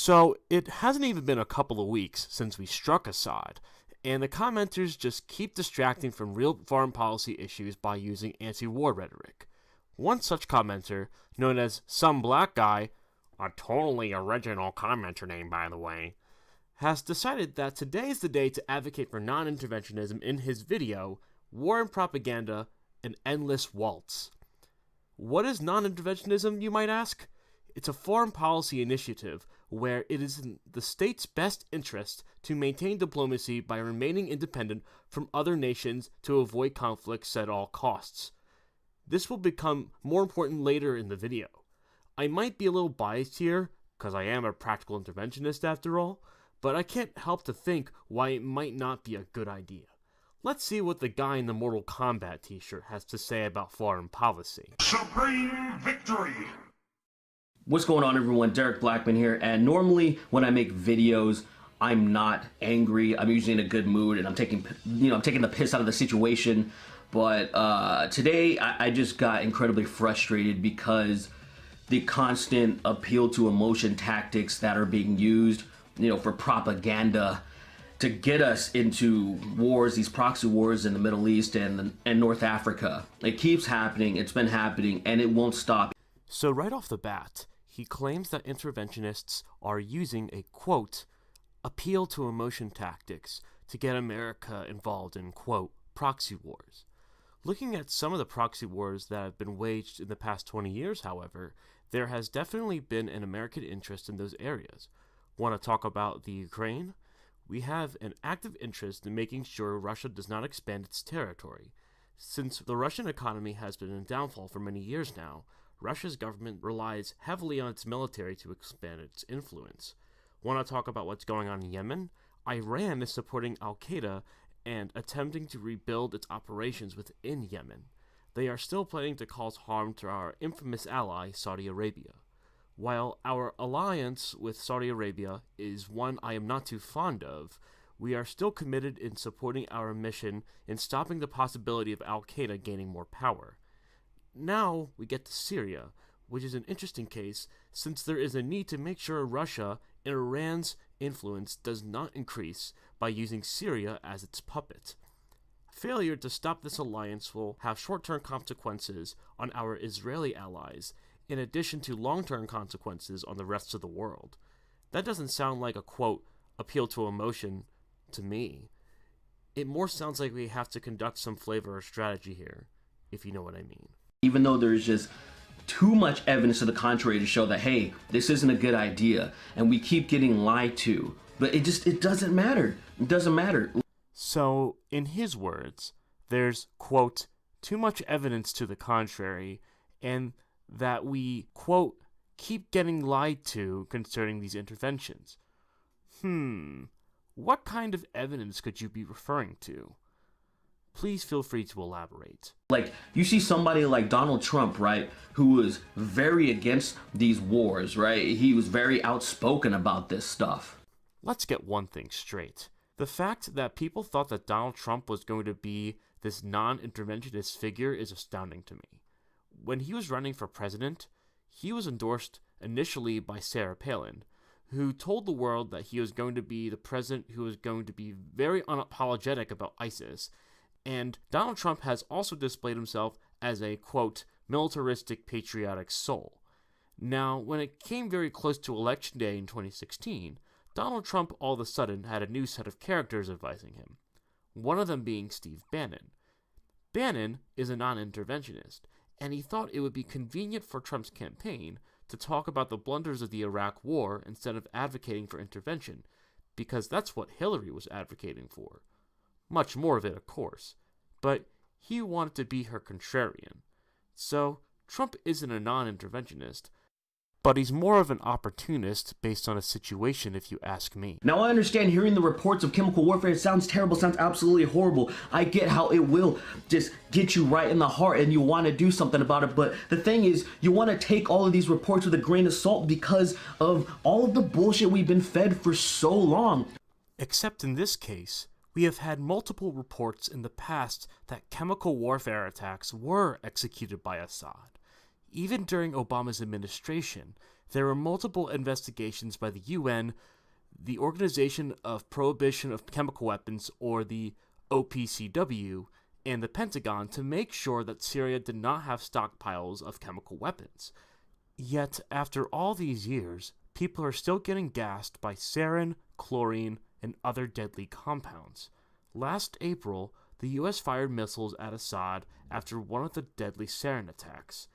So, it hasn't even been a couple of weeks since we struck Assad, and the commenters just keep distracting from real foreign policy issues by using anti-war rhetoric. One such commenter, known as SomeBlackGuy, a totally original commenter name by the way, has decided that today is the day to advocate for non-interventionism in his video, War and Propaganda, an Endless Waltz. What is non-interventionism, you might ask? It's a foreign policy initiative where it is in the state's best interest to maintain diplomacy by remaining independent from other nations to avoid conflicts at all costs. This will become more important later in the video. I might be a little biased here, because I am a practical interventionist after all, but I can't help to think why it might not be a good idea. Let's see what the guy in the Mortal Kombat t-shirt has to say about foreign policy. Supreme victory! What's going on, everyone? Derek Blackman here, and normally when I make videos, I'm not angry. I'm usually in a good mood, and I'm taking the piss out of the situation. But today, I just got incredibly frustrated because the constant appeal to emotion tactics that are being used, for propaganda to get us into wars, these proxy wars in the Middle East and North Africa. It keeps happening. It's been happening, and it won't stop. So right off the bat, he claims that interventionists are using a, quote, appeal to emotion tactics to get America involved in, quote, proxy wars. Looking at some of the proxy wars that have been waged in the past 20 years, however, there has definitely been an American interest in those areas. Want to talk about the Ukraine? We have an active interest in making sure Russia does not expand its territory. Since the Russian economy has been in downfall for many years now, Russia's government relies heavily on its military to expand its influence. Want to talk about what's going on in Yemen? Iran is supporting Al-Qaeda and attempting to rebuild its operations within Yemen. They are still planning to cause harm to our infamous ally, Saudi Arabia. While our alliance with Saudi Arabia is one I am not too fond of, we are still committed in supporting our mission in stopping the possibility of Al-Qaeda gaining more power. Now we get to Syria, which is an interesting case since there is a need to make sure Russia and Iran's influence does not increase by using Syria as its puppet. Failure to stop this alliance will have short-term consequences on our Israeli allies, in addition to long-term consequences on the rest of the world. That doesn't sound like a, quote, appeal to emotion to me. It more sounds like we have to conduct some flavor or strategy here, if you know what I mean. Even though there's just too much evidence to the contrary to show that, hey, this isn't a good idea, and we keep getting lied to. But it doesn't matter. It doesn't matter. So, in his words, there's, quote, too much evidence to the contrary, and that we, quote, keep getting lied to concerning these interventions. What kind of evidence could you be referring to? Please feel free to elaborate. Like, you see somebody like Donald Trump, right, who was very against these wars, right? He was very outspoken about this stuff. Let's get one thing straight. The fact that people thought that Donald Trump was going to be this non-interventionist figure is astounding to me. When he was running for president, he was endorsed initially by Sarah Palin, who told the world that he was going to be the president who was going to be very unapologetic about ISIS. And Donald Trump has also displayed himself as a, quote, militaristic patriotic soul. Now, when it came very close to Election Day in 2016, Donald Trump all of a sudden had a new set of characters advising him, one of them being Steve Bannon. Bannon is a non-interventionist, and he thought it would be convenient for Trump's campaign to talk about the blunders of the Iraq War instead of advocating for intervention, because that's what Hillary was advocating for. Much more of it, of course, but he wanted to be her contrarian. So, Trump isn't a non-interventionist, but he's more of an opportunist based on a situation, if you ask me. Now, I understand hearing the reports of chemical warfare. It sounds terrible, sounds absolutely horrible. I get how it will just get you right in the heart and you want to do something about it. But the thing is, you want to take all of these reports with a grain of salt because of all of the bullshit we've been fed for so long. Except in this case, we have had multiple reports in the past that chemical warfare attacks were executed by Assad. Even during Obama's administration, There were multiple investigations by the UN, the Organization of Prohibition of Chemical Weapons, or the OPCW, and the Pentagon to make sure that Syria did not have stockpiles of chemical weapons. Yet, after all these years, people are still getting gassed by sarin, chlorine, and other deadly compounds. Last April, the US fired missiles at Assad after one of the deadly sarin attacks.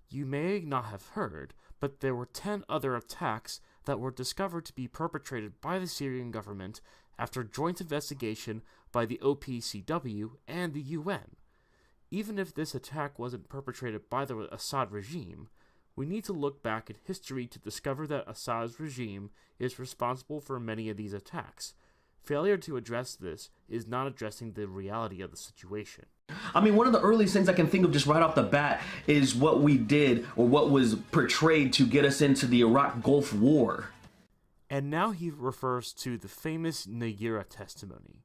You may not have heard, but there were 10 other attacks that were discovered to be perpetrated by the Syrian government after joint investigation by the OPCW and the UN. Even if this attack wasn't perpetrated by the Assad regime, we need to look back at history to discover that Assad's regime is responsible for many of these attacks. Failure to address this is not addressing the reality of the situation. I mean, one of the earliest things I can think of just right off the bat is what we did, or what was portrayed to get us into the Iraq Gulf War. And now he refers to the famous Nayira testimony.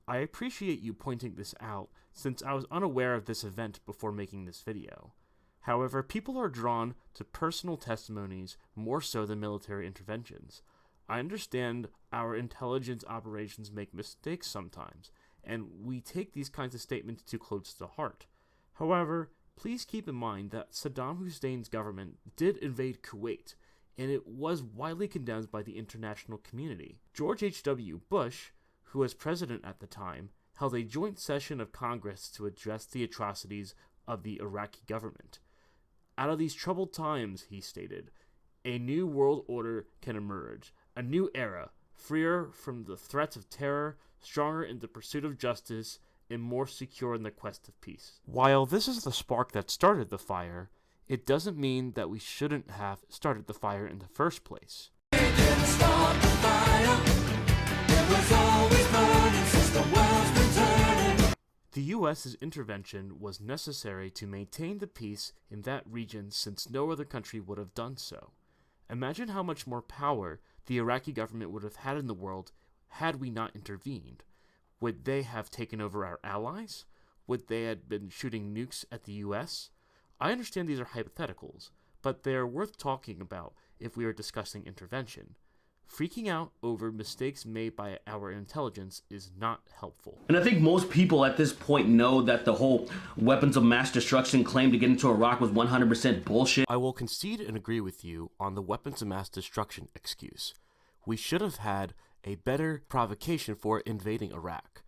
I appreciate you pointing this out, since I was unaware of this event before making this video. However, people are drawn to personal testimonies more so than military interventions. I understand our intelligence operations make mistakes sometimes, and we take these kinds of statements too close to heart. However, please keep in mind that Saddam Hussein's government did invade Kuwait, and it was widely condemned by the international community. George H.W. Bush, who was president at the time, held a joint session of Congress to address the atrocities of the Iraqi government. Out of these troubled times, he stated, a new world order can emerge, a new era, freer from the threats of terror, stronger in the pursuit of justice, and more secure in the quest of peace. While this is the spark that started the fire, it doesn't mean that we shouldn't have started the fire in the first place. It didn't start the fire. It was always burning since the world's been turning. The U.S.'s intervention was necessary to maintain the peace in that region, since no other country would have done so. Imagine how much more power the Iraqi government would have had in the world had we not intervened. Would they have taken over our allies? Would they have been shooting nukes at the U.S.? I understand these are hypotheticals, but they are worth talking about if we are discussing intervention. Freaking out over mistakes made by our intelligence is not helpful. And I think most people at this point know that the whole weapons of mass destruction claim to get into Iraq was 100% bullshit. I will concede and agree with you on the weapons of mass destruction excuse. We should have had a better provocation for invading Iraq.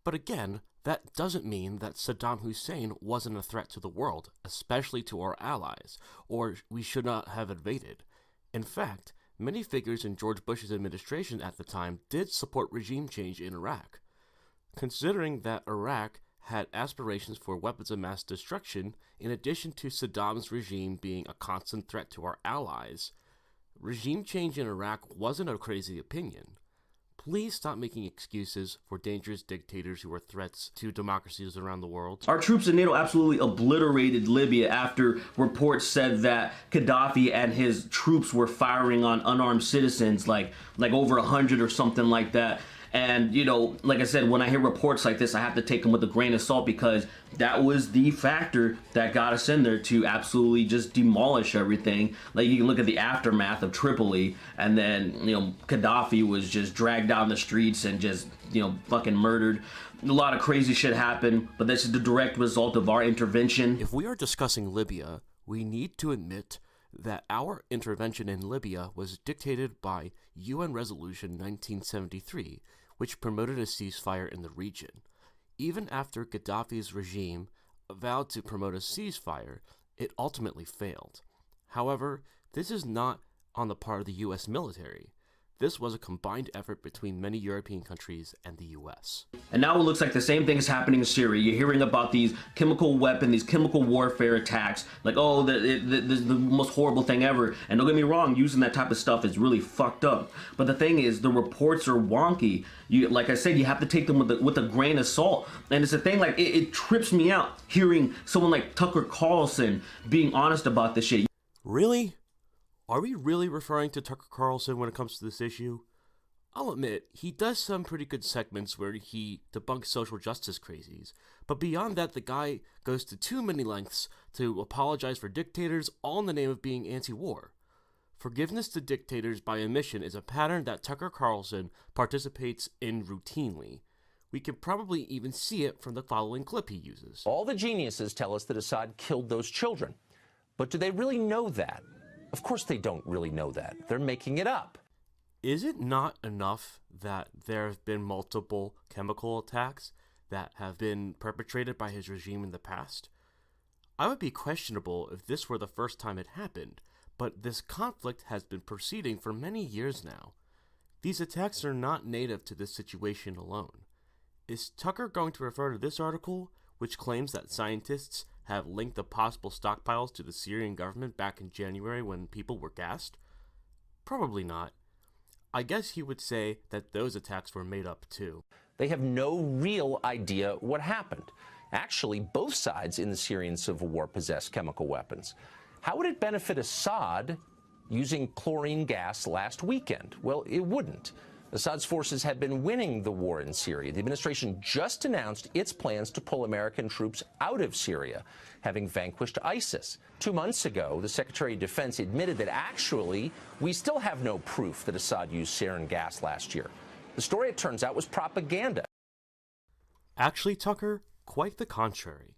But again, that doesn't mean that Saddam Hussein wasn't a threat to the world, especially to our allies, or we should not have invaded. In fact, many figures in George Bush's administration at the time did support regime change in Iraq. Considering that Iraq had aspirations for weapons of mass destruction, in addition to Saddam's regime being a constant threat to our allies, regime change in Iraq wasn't a crazy opinion. Please stop making excuses for dangerous dictators who are threats to democracies around the world. Our troops in NATO absolutely obliterated Libya after reports said that Gaddafi and his troops were firing on unarmed citizens, like over 100 or something like that. And, you know, like I said, when I hear reports like this, I have to take them with a grain of salt, because that was the factor that got us in there to absolutely just demolish everything. Like, you can look at the aftermath of Tripoli, and then, you know, Gaddafi was just dragged down the streets and just, you know, fucking murdered. A lot of crazy shit happened, but this is the direct result of our intervention. If we are discussing Libya, we need to admit that our intervention in Libya was dictated by UN Resolution 1973, which promoted a ceasefire in the region. Even after Gaddafi's regime vowed to promote a ceasefire, it ultimately failed. However, this is not on the part of the US military. This was a combined effort between many European countries and the US. And now it looks like the same thing is happening in Syria. You're hearing about these chemical weapons, these chemical warfare attacks, like, oh, this is the most horrible thing ever. And don't get me wrong, using that type of stuff is really fucked up. But the thing is, the reports are wonky. Like I said, you have to take them with a grain of salt. And it's a thing, like, it trips me out hearing someone like Tucker Carlson being honest about this shit. Really? Are we really referring to Tucker Carlson when it comes to this issue? I'll admit, he does some pretty good segments where he debunks social justice crazies, but beyond that, the guy goes to too many lengths to apologize for dictators, all in the name of being anti-war. Forgiveness to dictators by omission is a pattern that Tucker Carlson participates in routinely. We can probably even see it from the following clip he uses. All the geniuses tell us that Assad killed those children. But do they really know that? Of course they don't really know that. They're making it up. Is it not enough that there have been multiple chemical attacks that have been perpetrated by his regime in the past? I would be questionable if this were the first time it happened, but this conflict has been proceeding for many years now. These attacks are not native to this situation alone. Is Tucker going to refer to this article, which claims that scientists have linked the possible stockpiles to the Syrian government back in January when people were gassed? Probably not. I guess he would say that those attacks were made up too. They have no real idea what happened. Actually, both sides in the Syrian civil war possess chemical weapons. How would it benefit Assad using chlorine gas last weekend? Well, it wouldn't. Assad's forces have been winning the war in Syria. The administration just announced its plans to pull American troops out of Syria, having vanquished ISIS. 2 months ago, the Secretary of Defense admitted that actually we still have no proof that Assad used sarin gas last year. The story, it turns out, was propaganda. Actually, Tucker, quite the contrary.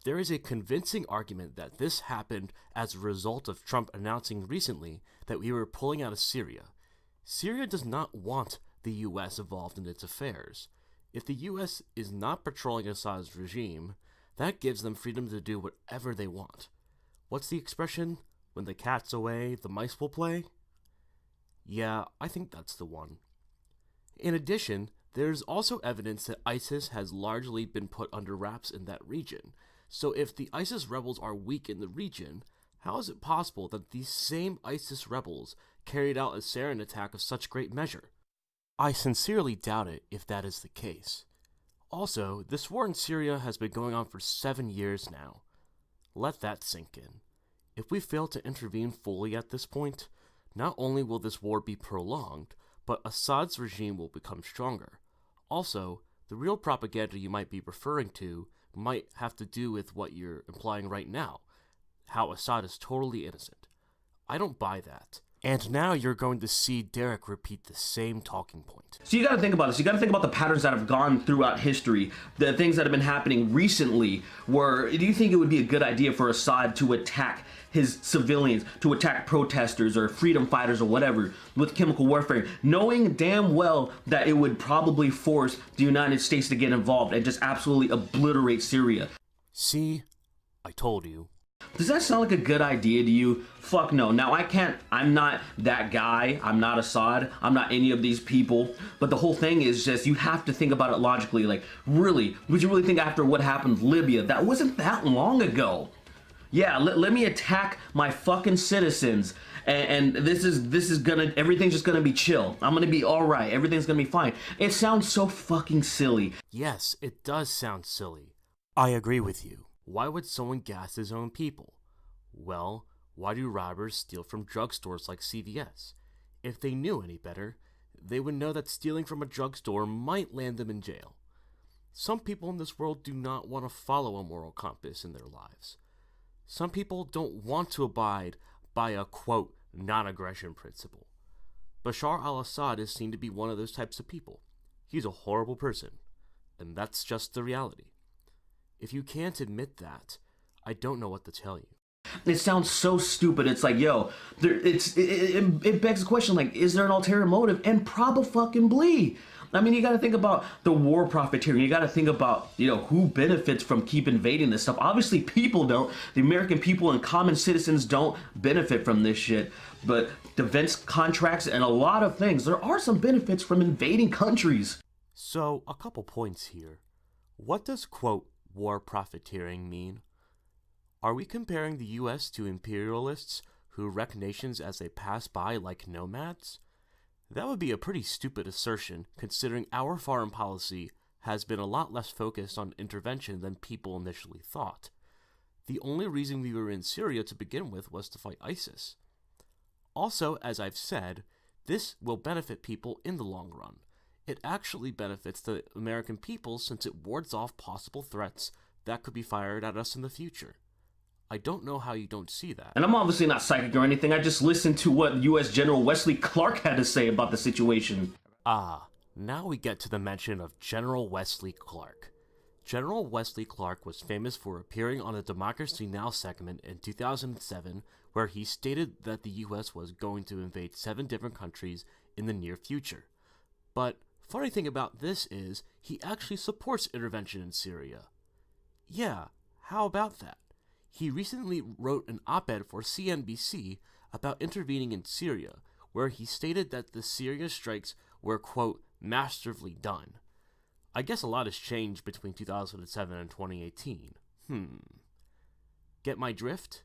There is a convincing argument that this happened as a result of Trump announcing recently that we were pulling out of Syria. Syria does not want the U.S. involved in its affairs. If the U.S. is not patrolling Assad's regime, that gives them freedom to do whatever they want. What's the expression? When the cat's away, the mice will play? Yeah, I think that's the one. In addition, there's also evidence that ISIS has largely been put under wraps in that region. So if the ISIS rebels are weak in the region, how is it possible that these same ISIS rebels carried out a sarin attack of such great measure? I sincerely doubt it if that is the case. Also, this war in Syria has been going on for 7 years now. Let that sink in. If we fail to intervene fully at this point, not only will this war be prolonged, but Assad's regime will become stronger. Also, the real propaganda you might be referring to might have to do with what you're implying right now, how Assad is totally innocent. I don't buy that. And now you're going to see Derek repeat the same talking point. So you got to think about this. You got to think about the patterns that have gone throughout history, the things that have been happening recently. Do you think it would be a good idea for Assad to attack his civilians, to attack protesters or freedom fighters or whatever with chemical warfare, knowing damn well that it would probably force the United States to get involved and just absolutely obliterate Syria? See, I told you. Does that sound like a good idea to you? Fuck no. Now I'm not that guy. I'm not Assad. I'm not any of these people. But the whole thing is just, you have to think about it logically. Like, really, would you really think after what happened with Libya, that wasn't that long ago? Yeah, let me attack my fucking citizens, and everything's just gonna be chill. I'm gonna be alright. Everything's gonna be fine. It sounds so fucking silly. Yes, it does sound silly. I agree with you. Why would someone gas his own people? Well, why do robbers steal from drugstores like CVS? If they knew any better, they would know that stealing from a drugstore might land them in jail. Some people in this world do not want to follow a moral compass in their lives. Some people don't want to abide by a, quote, non-aggression principle. Bashar al-Assad is seen to be one of those types of people. He's a horrible person, and that's just the reality. If you can't admit that, I don't know what to tell you. It sounds so stupid. It's like, yo, it begs the question, like, is there an ulterior motive? And probably. I mean, you got to think about the war profiteering. You got to think about, who benefits from keep invading this stuff. Obviously, people don't. The American people and common citizens don't benefit from this shit. But defense contracts and a lot of things, there are some benefits from invading countries. So, a couple points here. What does, quote, war profiteering mean? Are we comparing the U.S. to imperialists who wreck nations as they pass by like nomads? That would be a pretty stupid assertion, considering our foreign policy has been a lot less focused on intervention than people initially thought. The only reason we were in Syria to begin with was to fight ISIS. Also, as I've said, this will benefit people in the long run. It actually benefits the American people since it wards off possible threats that could be fired at us in the future. I don't know how you don't see that. And I'm obviously not psychic or anything. I just listened to what U.S. General Wesley Clark had to say about the situation. Now we get to the mention of General Wesley Clark. General Wesley Clark was famous for appearing on the Democracy Now! Segment in 2007, where he stated that the U.S. was going to invade 7 different countries in the near future. But funny thing about this is, he actually supports intervention in Syria. Yeah, how about that? He recently wrote an op-ed for CNBC about intervening in Syria, where he stated that the Syria strikes were, quote, masterfully done. I guess a lot has changed between 2007 and 2018. Get my drift?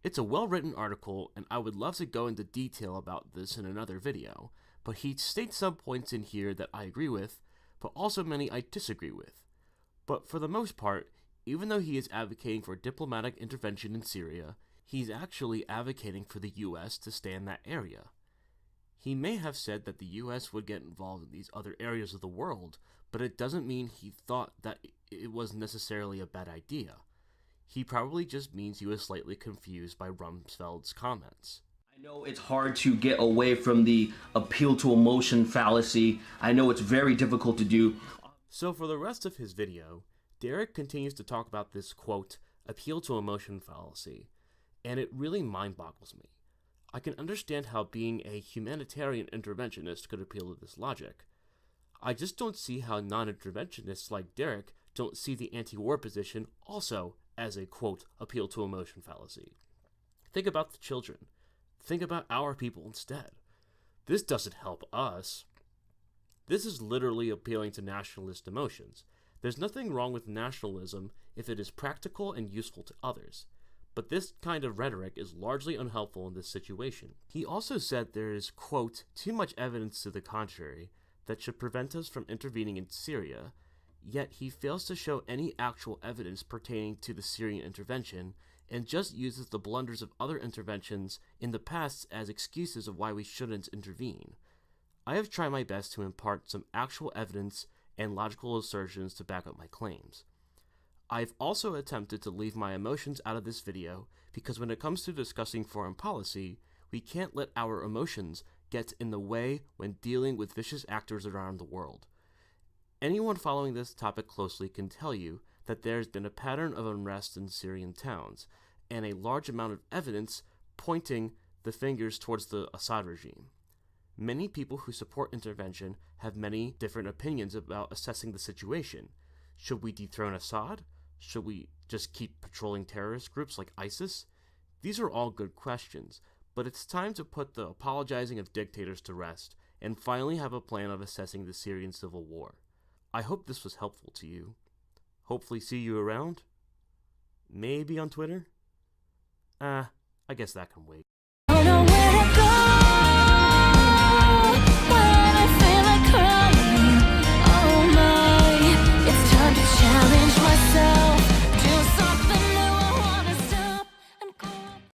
It's a well-written article, and I would love to go into detail about this in another video, but he states some points in here that I agree with, but also many I disagree with. But for the most part, even though he is advocating for diplomatic intervention in Syria, he's actually advocating for the US to stay in that area. He may have said that the US would get involved in these other areas of the world, but it doesn't mean he thought that it was necessarily a bad idea. He probably just means he was slightly confused by Rumsfeld's comments. I know it's hard to get away from the appeal to emotion fallacy. I know it's very difficult to do. So for the rest of his video, Derek continues to talk about this, quote, appeal to emotion fallacy, and it really mind-boggles me. I can understand how being a humanitarian interventionist could appeal to this logic. I just don't see how non-interventionists like Derek don't see the anti-war position also as a, quote, appeal to emotion fallacy. Think about the children. Think about our people instead. This doesn't help us. This is literally appealing to nationalist emotions. There's nothing wrong with nationalism if it is practical and useful to others. But this kind of rhetoric is largely unhelpful in this situation. He also said there is, quote, too much evidence to the contrary that should prevent us from intervening in Syria, yet he fails to show any actual evidence pertaining to the Syrian intervention and just uses the blunders of other interventions in the past as excuses of why we shouldn't intervene. I have tried my best to impart some actual evidence and logical assertions to back up my claims. I've also attempted to leave my emotions out of this video because when it comes to discussing foreign policy, we can't let our emotions get in the way when dealing with vicious actors around the world. Anyone following this topic closely can tell you that there's been a pattern of unrest in Syrian towns, and a large amount of evidence pointing the fingers towards the Assad regime. Many people who support intervention have many different opinions about assessing the situation. Should we dethrone Assad? Should we just keep patrolling terrorist groups like ISIS? These are all good questions, but it's time to put the apologizing of dictators to rest and finally have a plan of assessing the Syrian civil war. I hope this was helpful to you. Hopefully see you around. Maybe on Twitter? I guess that can wait.